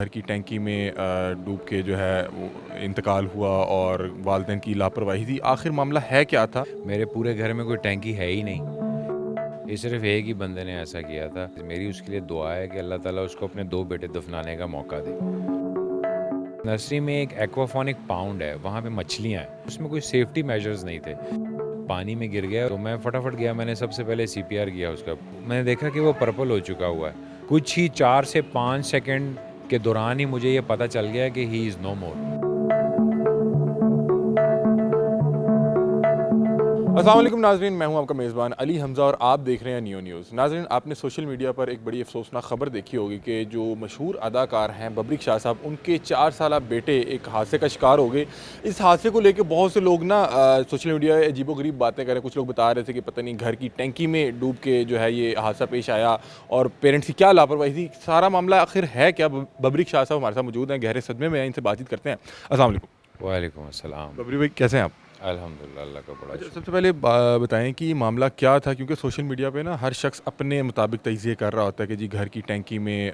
घर की टैंकी में डूब के जो है वो इंतकाल हुआ और वालिदैन की लापरवाही थी। आखिर मामला है क्या था? मेरे पूरे घर में कोई टैंकी है ही नहीं। ये सिर्फ एक ही बंदे ने ऐसा किया था। मेरी उसके लिए दुआ है कि अल्लाह ताला उसको अपने 2 बेटे दफनाने का मौका दे। नर्सरी में एक एक्वाफोनिक पाउंड है, वहाँ पे मछलियाँ हैं। उसमें कोई सेफ्टी मेजर्स नहीं थे। पानी में गिर गया तो मैं फटाफट गया, मैंने सबसे पहले सीपीआर किया उसका। मैंने देखा कि वो पर्पल हो चुका हुआ है। कुछ ही 4 से 5 सेकंड के दौरान ही मुझे ये पता चल गया कि ही इज़ नो मोर। अस्सलाम वालेकुम नाज़रीन, मैं हूं आपका मेज़बान अली हमज़ा और आप देख रहे हैं नियो न्यूज़। नाज़रीन, आपने सोशल मीडिया पर एक बड़ी अफसोसनाक खबर देखी होगी कि जो मशहूर अदाकार हैं बबरिक शाह साहब, उनके 4 साला बेटे एक हादसे का शिकार हो गए। इस हादसे को लेकर बहुत से लोग ना सोशल मीडिया पर अजीबोगरीब बातें कर रहे हैं। कुछ लोग बता रहे थे कि पता नहीं घर की टैंकी में डूब के जो है ये हादसा पेश आया और पेरेंट्स की क्या लापरवाही थी। सारा मामला आखिर है क्या? बबरिक शाह साहब हमारे साथ मौजूद हैं, गहरे सदमे में हैं, इनसे बातचीत करते हैं। अस्सलाम वालेकुम। वालेकुम अस्सलाम। बबरी भाई, कैसे हैं आप? अल्हम्दुलिल्लाह, अल्लाह का बड़ा अच्छा, शुक्र। सबसे पहले बताएं कि मामला क्या था, क्योंकि सोशल मीडिया पे ना हर शख्स अपने मुताबिक तजज़िये कर रहा होता है कि जी घर की टैंकी में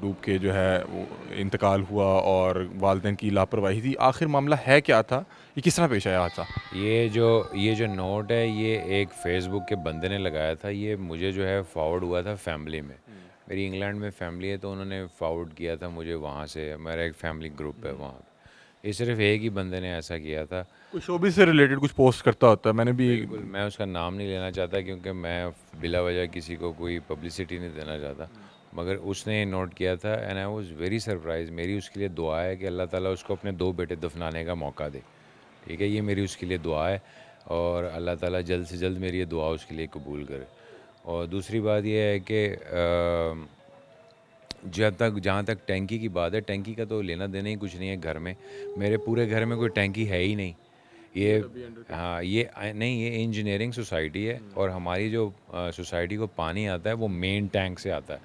डूब के जो है वो इंतकाल हुआ और वालिदैन की लापरवाही थी। आखिर मामला है क्या था? ये किस तरह पेश आया हादसा? ये जो नोट है, ये एक फ़ेसबुक के बंदे ने लगाया था। ये मुझे जो है फॉरवर्ड हुआ था फैमिली में। मेरी इंग्लैंड में फैमिली है, तो उन्होंने फॉरवर्ड किया था मुझे वहाँ से। मेरा एक फैमिली ग्रुप है वहाँ पे। ये सिर्फ एक ही बंदे ने ऐसा किया था। कोई शोबिज़ से रिलेटेड कुछ पोस्ट करता होता है, मैंने भी। बिल्कुल, मैं उसका नाम नहीं लेना चाहता क्योंकि मैं बिला वजह किसी को कोई पब्लिसिटी नहीं देना चाहता। मगर उसने ये नोट किया था and I was very surprise. मेरी उसके लिए दुआ है कि अल्लाह ताला उसको अपने 2 बेटे दफनाने का मौका दे। ठीक है, ये मेरी उसके लिए दुआ है और अल्लाह ताला जल्द से जल्द मेरी ये दुआ उसके लिए कबूल करे। और दूसरी बात ये है कि जहाँ तक टैंकी की बात है, टैंकी का तो लेना देना ही कुछ नहीं है घर में। मेरे पूरे घर में कोई टैंकी है ही नहीं। ये हाँ, नहीं, ये इंजीनियरिंग सोसाइटी है और हमारी जो सोसाइटी को पानी आता है वो मेन टैंक से आता है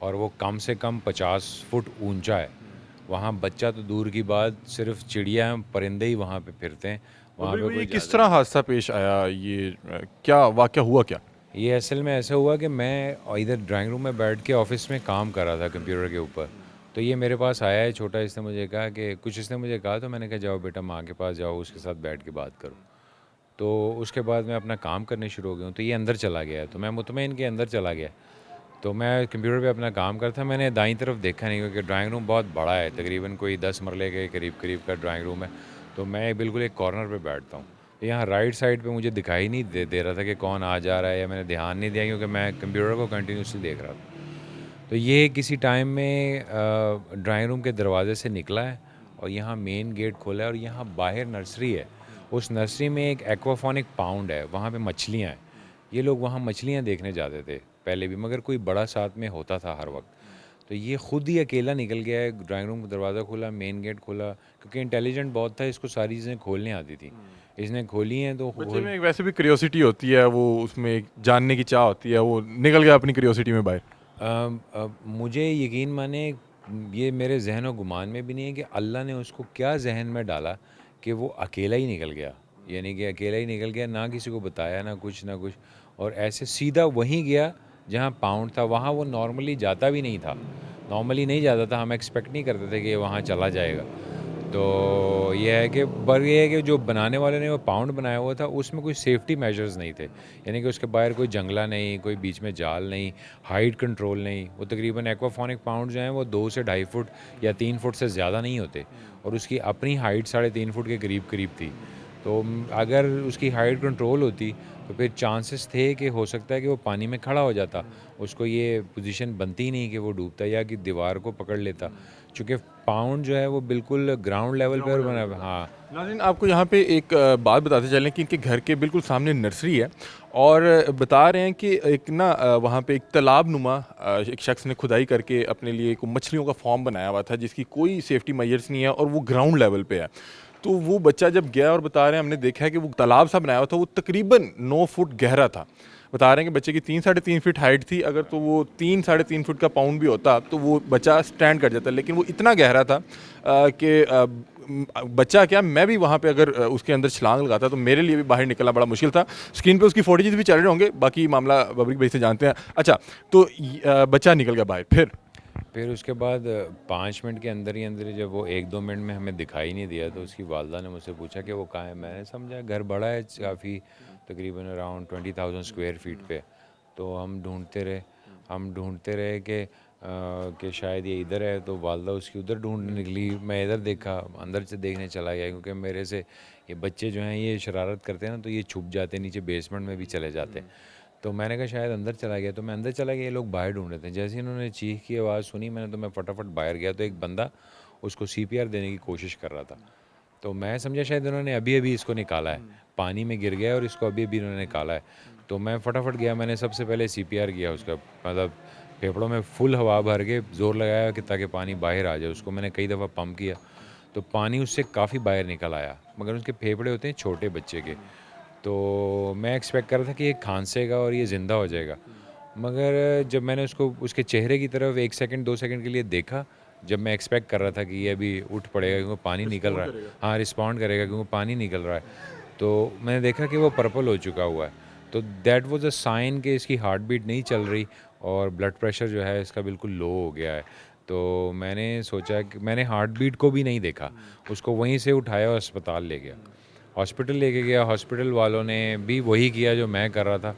और वो कम से कम 50 फुट ऊंचा है। वहाँ बच्चा तो दूर की बात, सिर्फ चिड़िया परिंदे ही वहाँ पे फिरते हैं। वहाँ बबरी पे भाई, ये कोई किस ज़्यादा तरह नहीं। हादसा पेश आया? ये क्या वाक़या हुआ क्या? ये असल में ऐसा हुआ कि मैं इधर ड्राइंग रूम में बैठ के ऑफिस में काम कर रहा था कंप्यूटर के ऊपर। तो ये मेरे पास आया है छोटा, इसने मुझे कहा कि कुछ, इसने मुझे कहा तो मैंने कहा जाओ बेटा माँ के पास जाओ, उसके साथ बैठ के बात करो। तो उसके बाद मैं अपना काम करने शुरू हो गया हूँ। तो ये अंदर चला गया, तो मैं मुतमईन के अंदर चला गया। तो मैं कंप्यूटर पे अपना काम करता था। मैंने दाईं तरफ देखा नहीं क्योंकि ड्राइंग रूम बहुत बड़ा है, तकरीबन कोई 10 मरले के करीब करीब का ड्राइंग रूम है। तो मैं बिल्कुल एक कॉर्नर पे बैठता हूँ। तो यहाँ राइट साइड पे मुझे दिखाई नहीं दे रहा था कि कौन आ जा रहा है, या मैंने ध्यान नहीं दिया क्योंकि मैं कंप्यूटर को कंटिन्यूसली देख रहा था। तो ये किसी टाइम में ड्राइंग रूम के दरवाजे से निकला है और यहाँ मेन गेट खोला है और यहाँ बाहर नर्सरी है। उस नर्सरी में एक एक्वाफोनिक पाउंड है, वहाँ पे मछलियाँ हैं। ये लोग वहाँ मछलियाँ देखने जाते थे पहले भी, मगर कोई बड़ा साथ में होता था हर वक्त। तो ये खुद ही अकेला निकल गया है, ड्राइंग रूम का दरवाज़ा खोला, मेन गेट खोला, क्योंकि इंटेलिजेंट बहुत था, इसको सारी चीज़ें खोलने आती थी। इसने खोली हैं तो बच्चे खोल। में एक वैसे भी क्यूरियोसिटी होती है, वो उसमें एक जानने की चाह होती है, वो निकल गया अपनी क्यूरियोसिटी में बाहर। मुझे यकीन माने, ये मेरे जहन और गुमान में भी नहीं है कि अल्लाह ने उसको क्या जहन में डाला कि वो अकेला ही निकल गया। यानी कि अकेला ही निकल गया, ना किसी को बताया, ना कुछ ना कुछ, और ऐसे सीधा वहीं गया जहाँ पाउंड था। वहाँ वो नॉर्मली जाता भी नहीं था, नॉर्मली नहीं जाता था। हम एक्सपेक्ट नहीं करते थे कि ये वहाँ चला जाएगा। तो ये है कि, पर ये है कि जो बनाने वाले ने वो पाउंड बनाया हुआ था उसमें कोई सेफ्टी मेजर्स नहीं थे। यानी कि उसके बाहर कोई जंगला नहीं, कोई बीच में जाल नहीं, हाइट कंट्रोल नहीं। वो तकरीबन एक्वाफोनिक पाउंड जो हैं वो 2 से 2.5 फुट या 3 फुट से ज़्यादा नहीं होते, और उसकी अपनी हाइट 3.5 फुट के करीब करीब थी। तो अगर उसकी हाइट कंट्रोल होती तो फिर चांसेस थे कि हो सकता है कि वो पानी में खड़ा हो जाता। उसको ये पोजीशन बनती ही नहीं कि वो डूबता या कि दीवार को पकड़ लेता, चूँकि पाउंड जो है वो बिल्कुल ग्राउंड लेवल पर बना है। हाँ। नाज़रीन, आपको यहाँ पे एक बात बताते चलें कि इनके घर के बिल्कुल सामने नर्सरी है और बता रहे हैं कि एक ना वहाँ पे एक तालाब नुमा एक शख्स ने खुदाई करके अपने लिए एक मछलियों का फार्म बनाया हुआ था, जिसकी कोई सेफ्टी मेजर्स नहीं है और वो ग्राउंड लेवल पे है। तो वो बच्चा जब गया और बता रहे हैं, हमने देखा है कि वो तालाब सा बनाया हुआ था, वो तकरीबन 9 फुट गहरा था। बता रहे हैं कि बच्चे की 3-3.5 फीट हाइट थी। अगर तो वो 3-3.5 फुट का पाउंड भी होता तो वो बच्चा स्टैंड कर जाता, लेकिन वो इतना गहरा था कि बच्चा क्या, मैं भी वहाँ पे अगर उसके अंदर छलांग लगाता तो मेरे लिए भी बाहर निकलना बड़ा मुश्किल था। स्क्रीन पे उसकी फुटेजेस भी चल रहे होंगे, बाकी मामला बबरिक भाई से जानते हैं। अच्छा, तो बच्चा निकल गया बाहर, फिर? फिर उसके बाद 5 मिनट के अंदर ही जब वो 1-2 मिनट में हमें दिखाई नहीं दिया, तो उसकी वालदा ने मुझसे पूछा कि वो कहाँ है। मैंने समझा घर बड़ा है काफ़ी, तकरीबन अराउंड 20,000 स्क्वायर फीट पे। तो हम ढूंढते रहे कि शायद ये इधर है। तो वालदा उसकी उधर ढूंढने निकली, मैं इधर देखा, अंदर से देखने चला गया, क्योंकि मेरे से ये बच्चे जो हैं ये शरारत करते हैं ना, तो ये छुप जाते हैं नीचे, बेसमेंट में भी चले जाते हैं। तो मैंने कहा शायद अंदर चला गया, तो मैं अंदर चला गया, ये लोग बाहर ढूंढ रहे थे। जैसे ही इन्होंने चीख की आवाज़ सुनी मैंने, तो मैं फटाफट बाहर गया, तो एक बंदा उसको सीपीआर देने की कोशिश कर रहा था। तो मैं समझा शायद उन्होंने अभी अभी इसको निकाला है, पानी में गिर गया और इसको अभी अभी उन्होंने निकाला है। तो मैं फटाफट गया, मैंने सबसे पहले सीपीआर किया उसका, मतलब फेफड़ों में फुल हवा भर के ज़ोर लगाया कि ताकि पानी बाहर आ जाए। उसको मैंने कई दफ़ा पंप किया, तो पानी उससे काफ़ी बाहर निकल आया, मगर उसके फेफड़े होते हैं छोटे बच्चे के। तो मैं एक्सपेक्ट कर रहा था कि ये खांसेगा और ये ज़िंदा हो जाएगा, मगर जब मैंने उसको उसके चेहरे की तरफ 1 सेकंड 2 सेकंड के लिए देखा, जब मैं एक्सपेक्ट कर रहा था कि ये अभी उठ पड़ेगा क्योंकि पानी निकल रहा है, हाँ रिस्पॉन्ड करेगा क्योंकि पानी निकल रहा है, तो मैंने देखा कि वो पर्पल हो चुका हुआ है। तो दैट वाज अ साइन कि इसकी हार्ट बीट नहीं चल रही और ब्लड प्रेशर जो है इसका बिल्कुल लो हो गया है। तो मैंने सोचा कि मैंने हार्ट बीट को भी नहीं देखा, उसको वहीं से उठाया और अस्पताल ले गया। हॉस्पिटल लेके गया, हॉस्पिटल वालों ने भी वही किया जो मैं कर रहा था।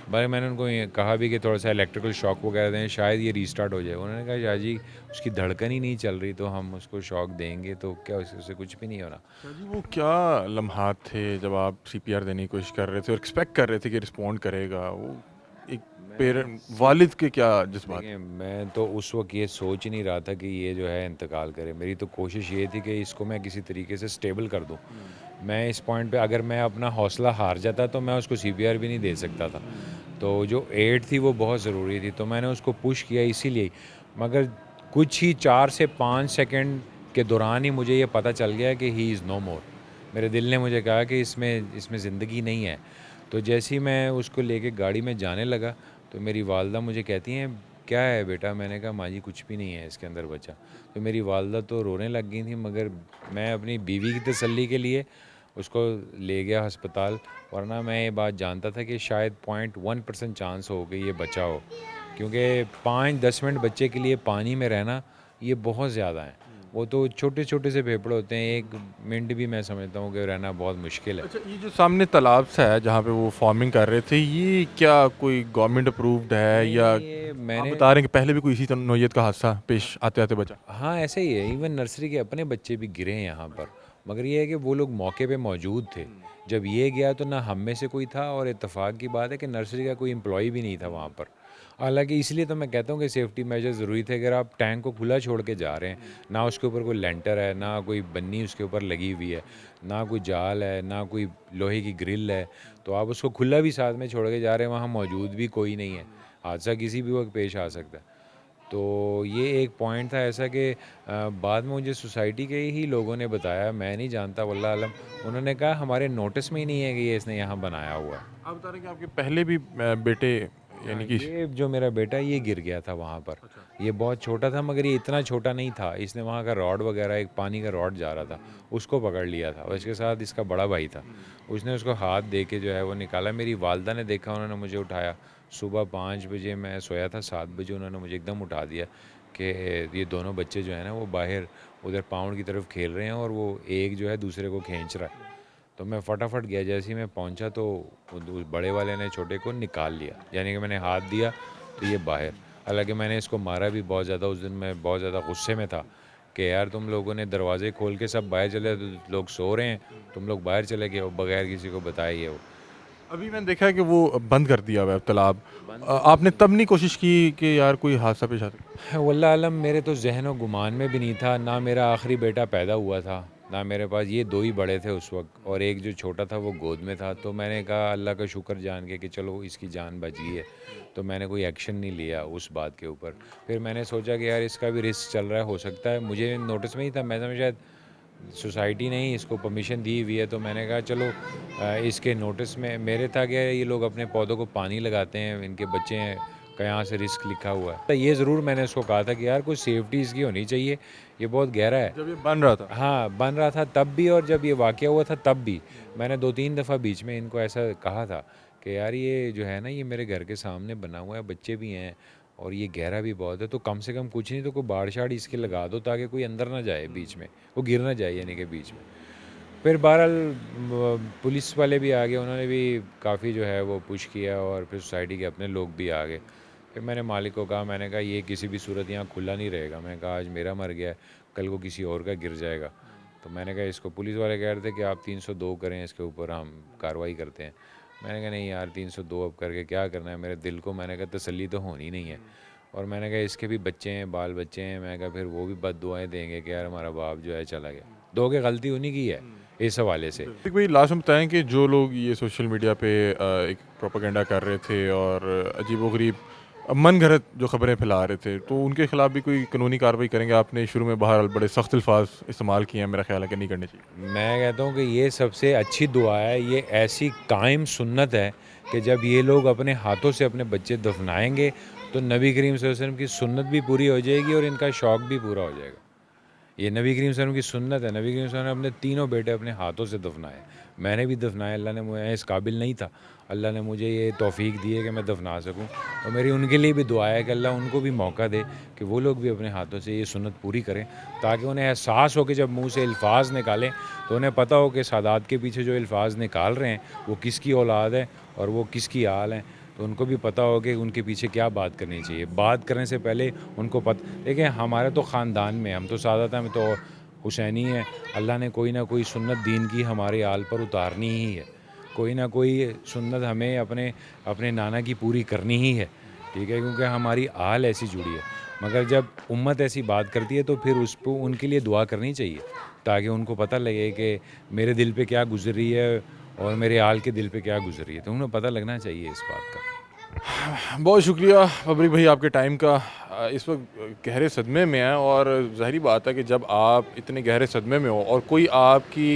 भाई मैंने उनको ये कहा भी कि थोड़ा सा इलेक्ट्रिकल शॉक वगैरह दें, शायद ये रीस्टार्ट हो जाए। उन्होंने कहा शाह जी उसकी धड़कन ही नहीं चल रही, तो हम उसको शॉक देंगे तो क्या उससे कुछ भी नहीं होना। जी, वो क्या लम्हात थे जब आप सीपीआर देने की कोशिश कर रहे थे और एक्सपेक्ट कर रहे थे कि रिस्पॉन्ड करेगा वो, एक पेरेंट वालिद के क्या जज्बात? देखिए मैं तो उस वक्त ये सोच ही नहीं रहा था कि ये जो है इंतकाल करे। मेरी तो कोशिश ये थी कि इसको मैं किसी तरीके से स्टेबल कर दूं। मैं इस पॉइंट पे अगर मैं अपना हौसला हार जाता तो मैं उसको सीपीआर भी नहीं दे सकता था। तो जो एड थी वो बहुत ज़रूरी थी, तो मैंने उसको पुश किया इसीलिए। मगर कुछ ही 4 से 5 सेकंड के दौरान ही मुझे ये पता चल गया कि ही इज़ नो मोर। मेरे दिल ने मुझे कहा कि इसमें इसमें ज़िंदगी नहीं है। तो जैसे ही मैं उसको लेके गाड़ी में जाने लगा, तो मेरी वालदा मुझे कहती हैं क्या है बेटा? मैंने कहा माँ जी कुछ भी नहीं है इसके अंदर बचा। तो मेरी वालदा तो रोने लग गई थी, मगर मैं अपनी बीवी की तसल्ली के लिए उसको ले गया अस्पताल। वरना मैं ये बात जानता था कि शायद 0.1% चांस हो कि ये बचा हो, क्योंकि 5-10 मिनट बच्चे के लिए पानी में रहना ये बहुत ज़्यादा है। वो तो छोटे छोटे से फेफड़े होते हैं, 1 मिनट भी मैं समझता हूँ कि रहना बहुत मुश्किल है। अच्छा, ये जो सामने तालाब सा है जहाँ पे वो फार्मिंग कर रहे थे, ये क्या कोई गवर्नमेंट अप्रूव्ड है नहीं या नहीं, ये आप मैंने बता रहे हैं कि पहले भी कोई इसी नौयत का हादसा पेश आते-आते बचा? हाँ ऐसे ही है, इवन नर्सरी के अपने बच्चे भी गिरे हैं यहाँ पर। मगर ये है कि वो लोग मौके पे मौजूद थे जब ये गया, तो ना हम में से कोई था, और इत्तेफाक की बात है कि नर्सरी का कोई एम्प्लॉय भी नहीं था वहाँ पर। हालांकि इसलिए तो मैं कहता हूँ कि सेफ्टी मेजर ज़रूरी थे। अगर आप टैंक को खुला छोड़ के जा रहे हैं, ना उसके ऊपर कोई लेंटर है, ना कोई बन्नी उसके ऊपर लगी हुई है, ना कोई जाल है, ना कोई लोहे की ग्रिल है, तो आप उसको खुला भी साथ में छोड़ के जा रहे हैं, वहाँ मौजूद भी कोई नहीं है, हादसा किसी भी वक्त पेश आ सकता है। तो ये एक पॉइंट था ऐसा कि बाद में मुझे सोसाइटी के ही लोगों ने बताया, मैं नहीं जानता वल्लाह आलम, उन्होंने कहा हमारे नोटिस में ही नहीं है कि ये इसने यहाँ बनाया हुआ है। आप बता रहे हैं कि आपके पहले भी बेटे हाँ, यानी कि ये जो मेरा बेटा ये गिर गया था वहाँ पर। ये बहुत छोटा था, मगर ये इतना छोटा नहीं था। इसने वहाँ का रॉड वगैरह, एक पानी का रॉड जा रहा था, उसको पकड़ लिया था, और इसके साथ इसका बड़ा भाई था, उसने उसको हाथ दे के जो है वो निकाला। मेरी वालदा ने देखा, उन्होंने मुझे उठाया। सुबह 5 बजे मैं सोया था, 7 बजे उन्होंने मुझे एकदम उठा दिया कि ये दोनों बच्चे जो है ना वो बाहर उधर पाउंड की तरफ खेल रहे हैं, और वो एक जो है दूसरे को खींच रहा है। तो मैं फटाफट गया, जैसे ही मैं पहुंचा तो उस बड़े वाले ने छोटे को निकाल लिया, यानी कि मैंने हाथ दिया तो ये बाहर। हालांकि मैंने इसको मारा भी बहुत ज़्यादा, उस दिन मैं बहुत ज़्यादा गुस्से में था कि यार तुम लोगों ने दरवाजे खोल के सब बाहर चले, तो लोग सो रहे हैं, तुम लोग बाहर चले गए हो बगैर किसी को बताए ये वो। अभी मैंने देखा है कि वो बंद कर दिया हुआ है तालाब। बंद तो आपने तब नहीं कोशिश की कि यार कोई हादसा पेश आ सकता है? वल्लाह आलम मेरे तो ज़हन व गुमान में भी नहीं था, ना मेरा आखिरी बेटा पैदा हुआ था, ना मेरे पास, ये दो ही बड़े थे उस वक्त, और एक जो छोटा था वो गोद में था। तो मैंने कहा अल्लाह का शुक्र जान के कि चलो इसकी जान बच गई है, तो मैंने कोई एक्शन नहीं लिया उस बात के ऊपर। फिर मैंने सोचा कि यार इसका भी रिस्क चल रहा है, हो सकता है, मुझे नोटिस में ही था, मैं समझा शायद सोसाइटी ने ही इसको परमिशन दी हुई है। तो मैंने कहा चलो इसके नोटिस में मेरे था कि ये लोग अपने पौधों को पानी लगाते हैं, इनके बच्चे हैं, कहाँ से रिस्क लिखा हुआ है। तो ये ज़रूर मैंने उसको कहा था कि यार कुछ सेफ्टी इसकी होनी चाहिए, ये बहुत गहरा है। जब ये बन रहा था? हाँ बन रहा था तब भी, और जब ये वाक़या हुआ था तब भी मैंने 2-3 दफ़ा बीच में इनको ऐसा कहा था कि यार ये जो है ना ये मेरे घर के सामने बना हुआ है, बच्चे भी हैं, और ये गहरा भी बहुत है, तो कम से कम कुछ नहीं तो कोई बाड़ शाड़ इसके लगा दो ताकि कोई अंदर ना जाए बीच में, वो गिर ना जाए यानी कि बीच में। फिर बहरहाल पुलिस वाले भी आ गए, उन्होंने भी काफ़ी जो है वो पुश किया, और फिर सोसाइटी के अपने लोग भी आ गए। फिर मैंने मालिक को कहा, मैंने कहा ये किसी भी सूरत यहाँ खुला नहीं रहेगा। मैंने कहा आज मेरा मर गया है, कल को किसी और का गिर जाएगा। तो मैंने कहा इसको, पुलिस वाले कह रहे थे कि आप 302 करें, इसके ऊपर हम कार्रवाई करते हैं। मैंने कहा नहीं यार 302 अब करके क्या करना है, मेरे दिल को मैंने कहा तसल्ली तो होनी नहीं है। और मैंने कहा इसके भी बच्चे हैं, बाल बच्चे हैं, मैंने कहा फिर वो भी बद्दुआएं देंगे कि यार हमारा बाप जो है चला गया। दो के गलती उन्हीं की है इस हवाले से। एक भाई लास्ट में बताएं कि जो लोग ये सोशल मीडिया पे एक प्रोपेगेंडा कर रहे थे और अजीबोगरीब मन गढ़ंत जो खबरें फैला रहे थे, तो उनके खिलाफ भी कोई कानूनी कार्रवाई करेंगे? आपने शुरू में बहरहाल बड़े सख्त अल्फाज इस्तेमाल किए हैं, मेरा ख्याल है कि नहीं करने चाहिए। मैं कहता हूँ कि ये सबसे अच्छी दुआ है, ये ऐसी कायम सुन्नत है कि जब ये लोग अपने हाथों से अपने बच्चे दफनाएंगे तो नबी करीम सल्लल्लाहु अलैहि वसल्लम की सुन्नत भी पूरी हो जाएगी और इनका शौक़ भी पूरा हो जाएगा। ये नबी करीम सल्लल्लाहु अलैहि वसल्लम की सुन्नत है। नबी करीम सल्लल्लाहु अलैहि वसल्लम ने अपने तीनों बेटे अपने हाथों से दफनाए। मैंने भी दफनाए, अल्लाह ने मुझे, इस काबिल नहीं था, अल्लाह ने मुझे ये तौफीक दी है कि मैं दफना सकूं। और मेरी उनके लिए भी दुआ है कि अल्लाह उनको भी मौका दे कि वो लोग भी अपने हाथों से ये सुन्नत पूरी करें, ताकि उन्हें एहसास हो कि जब मुंह से अल्फाज निकालें तो उन्हें पता हो कि सादात के पीछे जो अल्फाज निकाल रहे हैं वो किसकी औलाद है और वो किसकी आल है। तो उनको भी पता हो कि उनके पीछे क्या बात करनी चाहिए। बात करने से पहले उनको देखिए हमारे तो ख़ानदान में, हम तो सादात हैं, हम तो हुसैनी हैं, अल्लाह ने कोई ना कोई सुन्नत दीन की हमारे आल पर उतारनी ही है। कोई ना कोई सुन्नत हमें अपने अपने नाना की पूरी करनी ही है, ठीक है, क्योंकि हमारी आल ऐसी जुड़ी है। मगर जब उम्मत ऐसी बात करती है तो फिर उस पर उनके लिए दुआ करनी चाहिए, ताकि उनको पता लगे कि मेरे दिल पे क्या गुजर रही है और मेरे आल के दिल पे क्या गुजर रही है। तो उन्हें पता लगना चाहिए इस बात का। बहुत शुक्रिया फबरीक भाई आपके टाइम का। इस वक्त गहरे सदमे में हैं और ज़ाहिरी बात है कि जब आप इतने गहरे सदमे में हो और कोई आपकी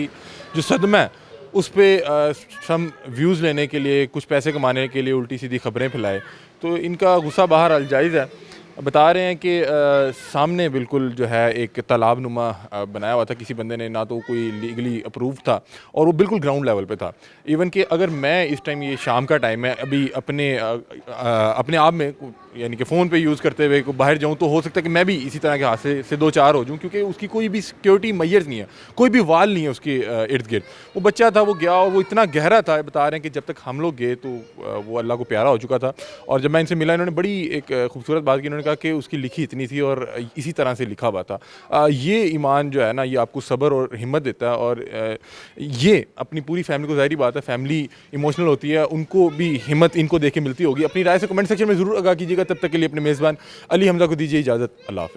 जो सदमा है उस पर सम व्यूज़ लेने के लिए, कुछ पैसे कमाने के लिए उल्टी सीधी खबरें फैलाए, तो इनका गुस्सा बहरहाल जायज़ है। बता रहे हैं कि सामने बिल्कुल जो है एक तालाब नुमा बनाया हुआ था किसी बंदे ने, ना तो कोई लीगली अप्रूव था और वो बिल्कुल ग्राउंड लेवल पे था। इवन कि अगर मैं इस टाइम, ये शाम का टाइम है, अभी अपने आप में यानी कि फ़ोन पे यूज़ करते हुए बाहर जाऊँ तो हो सकता है कि मैं भी इसी तरह के हादसे से दो चार हो जाऊँ, क्योंकि उसकी कोई भी सिक्योरिटी मैयर्स नहीं है, कोई भी वाल नहीं है उसके इर्द गिर्द। वो बच्चा था, वो गया और वो इतना गहरा था, बता रहे हैं कि जब तक हम लोग गए तो वो अल्लाह को प्यारा हो चुका था। और जब मैं इनसे मिला, इन्होंने बड़ी एक खूबसूरत बात की, इन्होंने कहा कि उसकी लिखी इतनी थी और इसी तरह से लिखा हुआ था। ये ईमान जो है ना, ये आपको सब्र और हिम्मत देता है। और ये अपनी पूरी फैमिली को, ज़ाहिर बात है फैमिली इमोशनल होती है, उनको भी हिम्मत इनको देख के मिलती होगी। अपनी राय से कमेंट सेक्शन में ज़रूर आगाह कीजिएगा। तब तक के लिए अपने मेज़बान अली हमज़ा को दीजिए इजाज़त। अल्लाह हाफ़िज़।